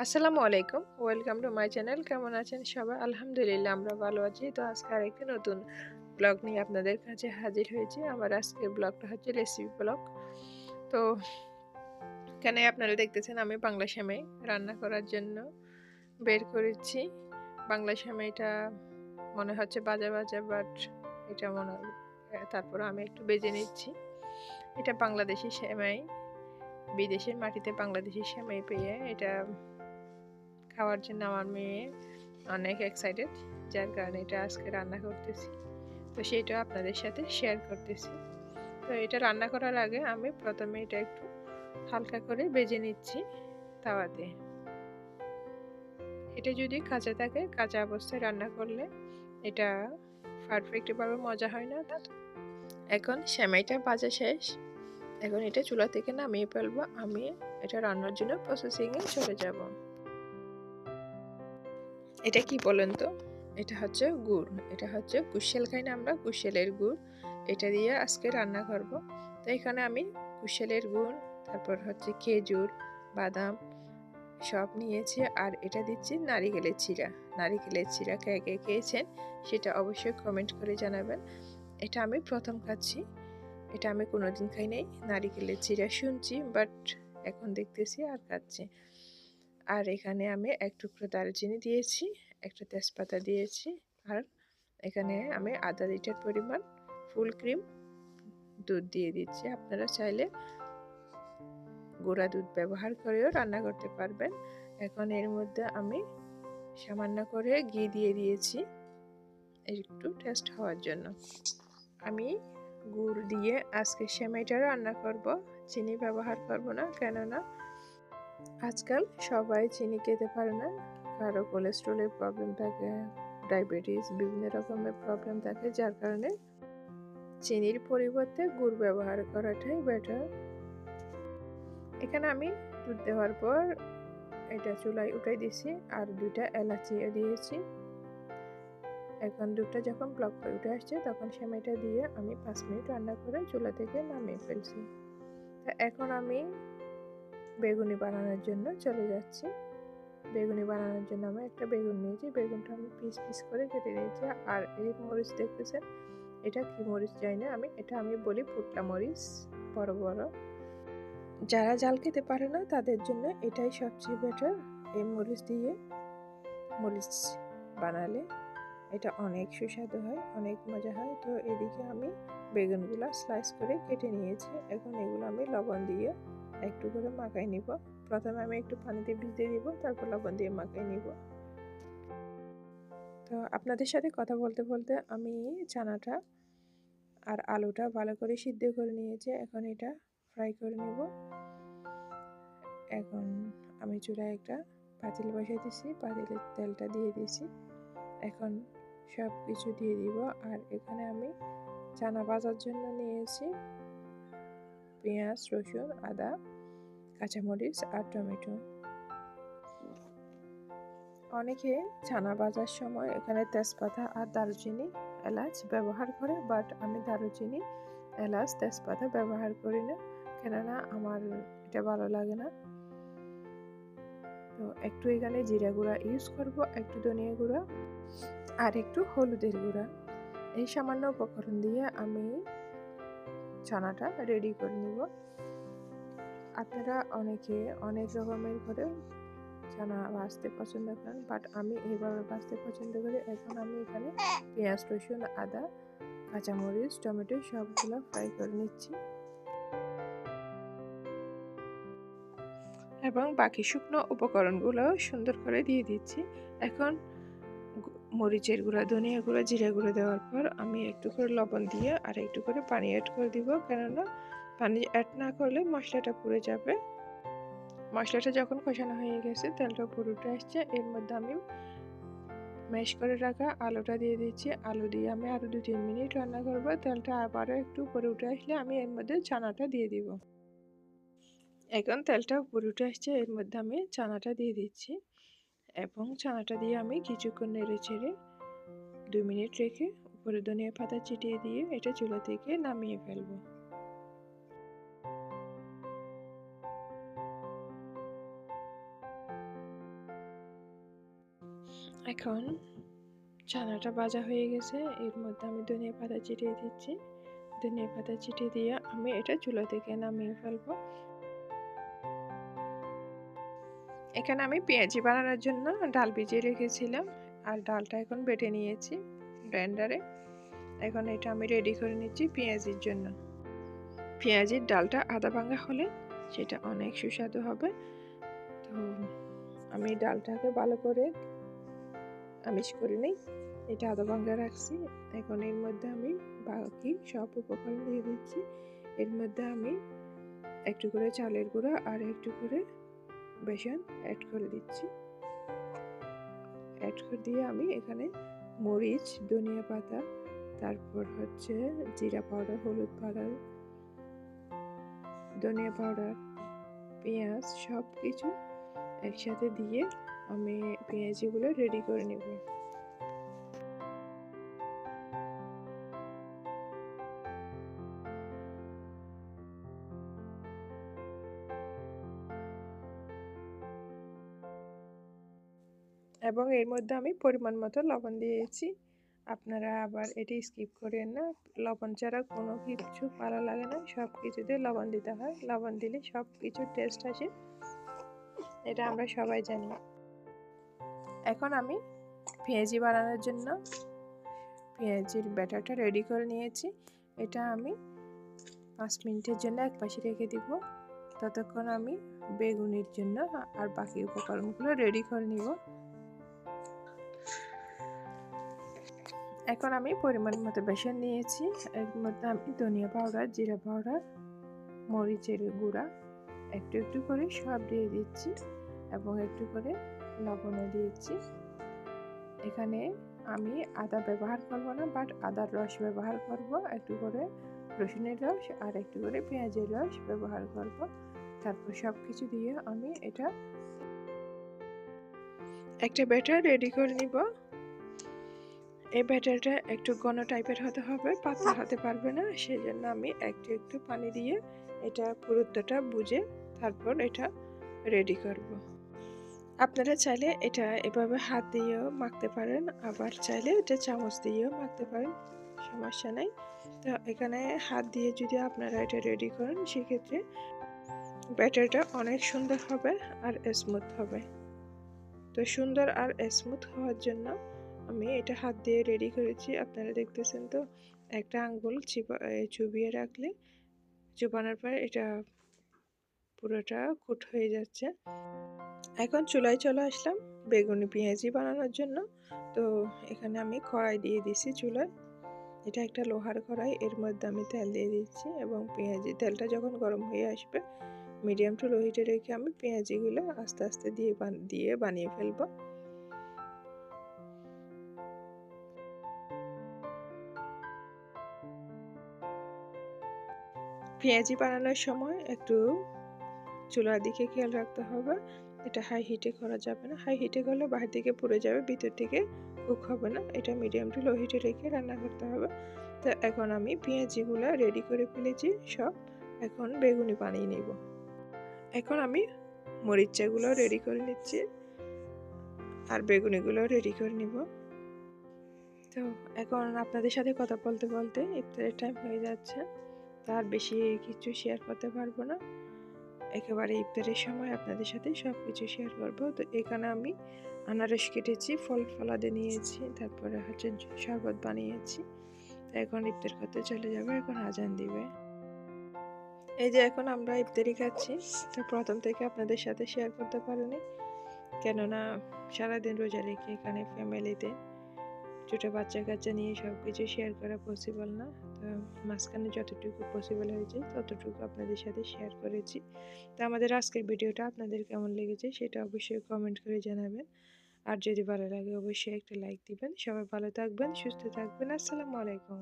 আসসালামু আলাইকুম, welcome to my channel. কেমন আছেন সবাই? আলহামদুলিল্লাহ আমরা ভালো আছি। তো আজকে আরেকটি নতুন ব্লগ নিয়ে আপনাদের কাছে হাজির হয়েছি। আমার আজকের ব্লগটা হচ্ছে রেসিপি ব্লগ। তো এখানে আপনারা দেখতেছেন আমি বাংলা সেমাই রান্না করার জন্য বের করেছি। বাংলা সেমাইটা মনে হচ্ছে ভাজা ভাজা, বাট এটা তারপর আমি একটু বেজে নিচ্ছি। এটা বাংলাদেশি সেমাই, বিদেশের মাটিতে বাংলাদেশি সেমাই পেয়ে এটা খাওয়ার জন্য আমার মেয়ে অনেক এক্সাইটেড, যার কারণে এটা আজকে রান্না করতেছি। তো সেটা আপনাদের সাথে শেয়ার করতেছি। তো এটা রান্না করার আগে আমি প্রথমে এটা একটু হালকা করে ভেজে নিচ্ছি তাওয়াতে। এটা যদি কাঁচা থাকে, কাঁচা অবস্থায় রান্না করলে এটা পারফেক্টভাবে মজা হয় না। এখন সেমাইটা ভাজা শেষ, এখন এটা চুলা থেকে নামিয়ে ফেলবো। আমি এটা রান্নার জন্য প্রসেসিংয়ে চলে যাব। এটা কি বলেন তো? এটা হচ্ছে গুড়, এটা হচ্ছে কুশিয়াল খাই না আমরা, কুশিয়ালের গুড়। এটা দিয়ে আজকে রান্না করব। তো এখানে আমি কুশিয়ালের গুড়, তারপর হচ্ছে খেজুর, বাদাম সব নিয়েছি। আর এটা দিচ্ছি নারিকেলের চিড়া। নারিকেলের চিড়া কে কে খেয়েছেন সেটা অবশ্যই কমেন্ট করে জানাবেন। এটা আমি প্রথম খাচ্ছি, এটা আমি কোনোদিন খাই নাই। নারিকেলের চিড়া শুনছি, বাট এখন দেখতেছি আর খাচ্ছি। আর এখানে আমি এক টুকরো দারুচিনি দিয়েছি, একটা তেজপাতা দিয়েছি। আর এখানে আমি আধা লিটার পরিমাণ ফুল ক্রিম দুধ দিয়ে দিচ্ছি। আপনারা চাইলে গুঁড়া দুধ ব্যবহার করেও রান্না করতে পারবেন। এখন এর মধ্যে আমি সামান্য করে ঘি দিয়ে দিয়েছি একটু টেস্ট হওয়ার জন্য। আমি গুড় দিয়ে আজকে সেমাইটা রান্না করব, চিনি ব্যবহার করব না, কেননা আজকাল সবাই চিনি খেতে পারে না। কারো কোলেস্ট্রলের প্রবলেম থাকে, ডায়াবেটিস, বিভিন্ন রকমের প্রবলেম থাকে, যার কারণে চিনির পরিবর্তে গুড় ব্যবহার করাটাই বেটার। এখানে আমি দুধ দেওয়ার পর এটা চুলায় উঠাই দিয়েছি আর দুইটা এলাচিও দিয়েছি। এখন দুধটা যখন ব্লক হয়ে উঠে আসছে তখন সেমাইটা দিয়ে আমি 5 মিনিট রান্না করে চুলা থেকে নামিয়ে ফেলছি। তা এখন আমি বেগুনি বানানোর জন্য চলে যাচ্ছি। বেগুনি বানানোর জন্য আমি একটা বেগুন নিয়েছি, বেগুনটা আমি পিস পিস করে কেটে নিয়েছি। আর এই মরিচ দেখতেছেন, এটা কি মরিচ জানি না, আমি বলি ফুটলা মরিচ, বড় বড়। যারা জাল খেতে পারে না তাদের জন্য এটাই সবচেয়ে বেটার। এই মরিচ দিয়ে মরিচ বানালে এটা অনেক সুস্বাদু হয়, অনেক মজা হয়। তো এদিকে আমি বেগুনগুলো স্লাইস করে কেটে নিয়েছি। এখন এগুলো আমি লবণ দিয়ে একটু করে মাখাই নিব। প্রথমে আমি একটু পানিতে ভিজিয়ে দিব, তারপর লবণ দিয়ে মাখাই নিব। তো আপনাদের সাথে কথা বলতে বলতে আমি চানাটা আর আলুটা ভালো করে সিদ্ধ করে নিয়েছি। এখন এটা ফ্রাই করে নেব। এখন আমি চুলায় একটা পাতিল বসাই দিয়েছি, পাতিলের তেলটা দিয়ে দিয়েছি। এখন সব কিছু দিয়ে দিব। আর এখানে আমি চানা ভাজার জন্য নিয়েছি পেঁয়াজ, রসুন, আদা, কাঁচামরিচ আর টমেটো। অনেকে চানা ভাজার সময় এখানে তেজপাতা আর দারুচিনি, এলাচ ব্যবহার করে, বাট আমি দারুচিনি, এলাচ, তেজপাতা ব্যবহার করি না, কেননা আমার এটা ভালো লাগে না। তো একটু এখানে জিরা গুঁড়া ইউজ করব, একটু ধনিয়া গুঁড়া আর একটু হলুদের গুঁড়া। এই সামান্য উপকরণ দিয়ে আমি চানাটা রেডি করে নিব। আপনারা অনেকে অনেক রকমের করে চানা ভাজতে পছন্দ করেন, বাট আমি এইভাবে ভাজতে পছন্দ করি। এখন আমি এখানে পেঁয়াজ, রসুন, আদা, কাঁচামরিচ, টমেটো সবগুলো ফ্রাই করে নিচ্ছি এবং বাকি শুকনো উপকরণগুলো সুন্দর করে দিয়ে দিচ্ছি। এখন মরিচের গুঁড়া, ধনিয়া গুঁড়া, জিরা গুঁড়া দেওয়ার পর আমি একটু করে লবণ দিয়ে আর একটু করে পানি অ্যাড করে দিব, কেননা পানি অ্যাড না করলে মশলাটা পুড়ে যাবে। মশলাটা যখন কষানো হয়ে গেছে, তেলটা উপরে উঠে আসছে, এর মধ্যে আমি ম্যাশ করে রাখা আলুটা দিয়ে দিচ্ছি। আলু দিয়ে আমি আরো 2-3 মিনিট রান্না করব। তেলটা আবারও একটু উপরে উঠে আসলে আমি এর মধ্যে চানাটা দিয়ে দিব। এখন তেলটা উপরে উঠে আসছে, এর মধ্যে আমি চানাটা দিয়ে দিচ্ছি এবং চানাটা দিয়ে আমি কিছুক্ষণ নেড়ে চেড়ে 2 মিনিট রেখে উপরে ধনিয়া পাতা ছিটিয়ে দিয়ে এটা চুলা থেকে নামিয়ে ফেলবো। এখন চানাটা ভাজা হয়ে গেছে, এর মধ্যে আমি ধনিয়া পাতা ছিটিয়ে দিচ্ছি। ধনিয়া পাতা ছিটিয়ে দিয়ে আমি এটা চুলা থেকে নামিয়ে ফেলবো। এখানে আমি পেঁয়াজি বানানোর জন্য ডাল ভিজিয়ে রেখেছিলাম, আর ডালটা এখন বেটে নিয়েছি ব্লেন্ডারে। এখন এটা আমি রেডি করে নিচ্ছি পেঁয়াজির জন্য। পেঁয়াজির ডালটা আদা ভাঙা হলে সেটা অনেক সুস্বাদু হবে। তো আমি ডালটাকে ভালো করে আমিষ করে নিই, এটা আদা ভাঙা রাখছি। এখন এর মধ্যে আমি বাকি সব উপকরণ দিয়ে দিচ্ছি। এর মধ্যে আমি একটু করে চালের গুঁড়া আর একটু করে বেসন অ্যাড করে দিচ্ছি। অ্যাড করে দিয়ে আমি এখানে মরিচ, ধনিয়া পাতা, তারপর হচ্ছে জিরা পাউডার, হলুদ পাউডার, ধনিয়া পাউডার, পেঁয়াজ সব কিছু একসাথে দিয়ে আমি পেঁয়াজিগুলো রেডি করে নেব। এবং এর মধ্যে আমি পরিমাণ মতো লবণ দিয়েছি। আপনারা আবার এটি স্কিপ করেন না, লবণ ছাড়া কোনো কিছু ভালো লাগে না, সব কিছুতে লবণ দিতে হয়। লবণ দিলে সব কিছু টেস্ট আসে, এটা আমরা সবাই জানি। এখন আমি পেঁয়াজি বানানোর জন্য পেঁয়াজির ব্যাটারটা রেডি করে নিয়েছি। এটা আমি 5 মিনিটের জন্য একপাশে রেখে দিব। ততক্ষণ আমি বেগুনির জন্য আর বাকি উপকরণগুলো রেডি করে নিব। এখন আমি পরিমাণ মতো বেসন নিয়েছি, এর মধ্যে আমি ধনিয়া পাউডার, জিরা পাউডার, মরিচের গুঁড়া একটু একটু করে সব দিয়ে দিচ্ছি এবং একটু করে লবণও দিয়েছি। এখানে আমি আদা ব্যবহার করব না, বাট আদার রস ব্যবহার করব, একটু করে রসুনের রস আর একটু করে পেঁয়াজের রস ব্যবহার করব। তারপর সব কিছু দিয়ে আমি এটা একটা ব্যাটার রেডি করে নিব। এই ব্যাটারটা একটু ঘন টাইপের হতে হবে, পাতলা হতে পারবে না, সেজন্য আমি একটু একটু পানি দিয়ে এটা পুরুত্বটা বুঝে তারপর এটা রেডি করব। আপনারা চাইলে এটা এভাবে হাত দিয়েও মাখতে পারেন, আবার চাইলে এটা চামচ দিয়েও মাখতে পারেন, সমস্যা নাই। তো এখানে হাত দিয়ে যদি আপনারা এটা রেডি করেন সেক্ষেত্রে ব্যাটারটা অনেক সুন্দর হবে আর স্মুথ হবে। তো সুন্দর আর স্মুথ হওয়ার জন্য আমি এটা হাত দিয়ে রেডি করেছি। আপনারা দেখতেছেন তো, একটা আঙ্গুল চুবিয়ে রাখলে চুবানোর পরে এটা পুরোটা কুট হয়ে যাচ্ছে। এখন চুলায় চলে আসলাম বেগুনি পেঁয়াজি বানানোর জন্য। তো এখানে আমি কড়াই দিয়ে দিছি চুলায়, এটা একটা লোহার কড়াই, এর মধ্যে আমি তেল দিয়ে দিচ্ছি এবং তেলটা যখন গরম হয়ে আসবে মিডিয়াম টু লো হিটে রেখে আমি পেঁয়াজিগুলো আস্তে আস্তে দিয়ে বানিয়ে ফেলবো। পেঁয়াজি বানানোর সময় একটু চুলার দিকে খেয়াল রাখতে হবে, এটা হাই হিটে করা যাবে না, হাই হিটে করলে বাহির দিকে পুড়ে যাবে, ভিতর থেকে কুক হবে না, এটা মিডিয়াম টু লো হিটে রেখে রান্না করতে হবে। তো এখন আমি পেঁয়াজিগুলো রেডি করে ফেলেছি সব, এখন বেগুনি বানিয়ে নেব। এখন আমি মরিচাগুলো রেডি করে নিচ্ছি আর বেগুনিগুলো রেডি করে নিব। তো এখন আপনাদের সাথে কথা বলতে বলতে ইফতারের টাইম হয়ে যাচ্ছে, তার বেশি কিছু শেয়ার করতে পারবো না, একেবারে ইফতারের সময় আপনাদের সাথে সব কিছু শেয়ার করব। তো এখানে আমি আনারস কেটেছি, ফল ফলাতে নিয়েছি, তারপরে হচ্ছে শরবত বানিয়েছি। এখন ইফতার করতে চলে যাবে, এখন আজান দিবে। এই যে এখন আমরা ইফতারি খাচ্ছি। তো প্রথম থেকে আপনাদের সাথে শেয়ার করতে পারিনি, কেননা সারাদিন রোজা রেখে এখানে ফ্যামিলিতে ছোটো বাচ্চা কাচ্চা নিয়ে সব কিছু শেয়ার করা পসিবল না। তো মাঝখানে যতটুকু পসিবল হয়েছে ততটুকু আপনাদের সাথে শেয়ার করেছি। তো আমাদের আজকের ভিডিওটা আপনাদের কেমন লেগেছে সেটা অবশ্যই কমেন্ট করে জানাবেন, আর যদি ভালো লাগে অবশ্যই একটা লাইক দিবেন। সবাই ভালো থাকবেন, সুস্থ থাকবেন। আসসালামু আলাইকুম।